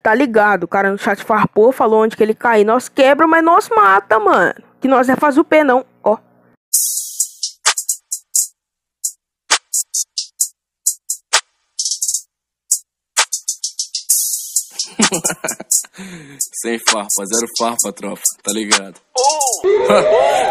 Tá ligado? O cara no chat farpou, falou onde que ele cair. Nós quebra, mas nós mata, mano. Que nós é faz o P, não. Ó. Sem farpa, zero farpa, tropa, tá ligado?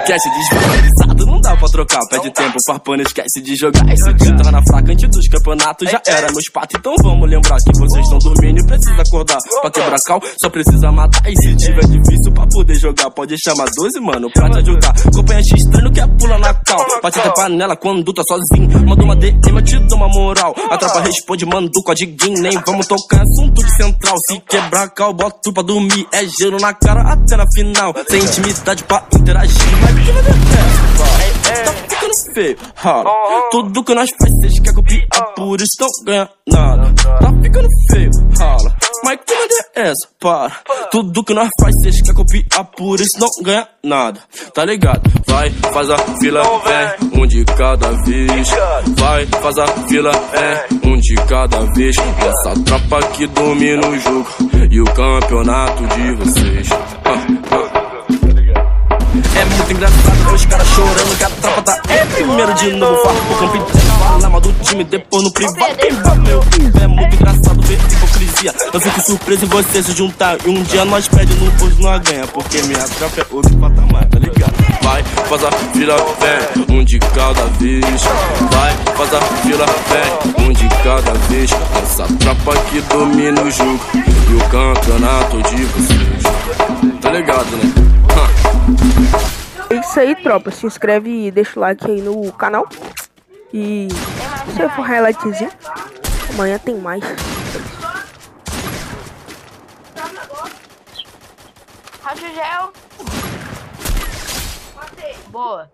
Quer se desvalorizado, não dá pra trocar. Perde tempo, farpando, esquece de jogar. Esse dia tava na fraca antes dos campeonatos, já era meus patos. Então vamos lembrar que vocês estão dormindo e precisa acordar. Pra quebrar cal, só precisa matar. E se tiver difícil pra poder jogar, pode chamar 12, mano, pra te ajudar. Acompanhante estranho quer pular na cal. Bate até panela quando tá sozinho. Manda uma DM, eu te dou uma moral. A tropa responde, manda o codiguinho. Nem vamos tocar assunto de central. Se quebrar cal, bota tudo pra dormir. É gelo na cara até na final. Sem intimidade pra interagir. Mas que vai dar tá ficando feio, rala. Tudo que nós faz, vocês querem copiar, por isso não ganha nada. Tá ficando feio, rala. Mas que merda é essa? Para. Tudo que nós faz, vocês querem copiar, por isso não ganha nada. Tá ligado? Vai, faz a fila, vem, um de cada vez. Vai, faz a fila, um de cada vez. Essa tropa que domina o jogo e o campeonato de vocês. É muito engraçado ver os caras chorando que a tropa tá primeiro de novo. Farpa o campo inteiro, fala mal do time, depois no privado quem vai meu. É muito engraçado ver hipocrisia. Eu fico surpreso em você se juntar e um dia nós perde no hoje nós ganha. Porque minha tropa é outro patamar, tá ligado? Vai, faz a fila, vem, um de cada vez. Vai, faz a fila, vem, um de cada vez. Essa tropa que domina o jogo e o campeonato de vocês. Tá ligado, né? É isso aí, tropa. Se inscreve e deixa o like aí no canal. E se eu for highlightzinho, amanhã tem mais. Racha gel. Boa.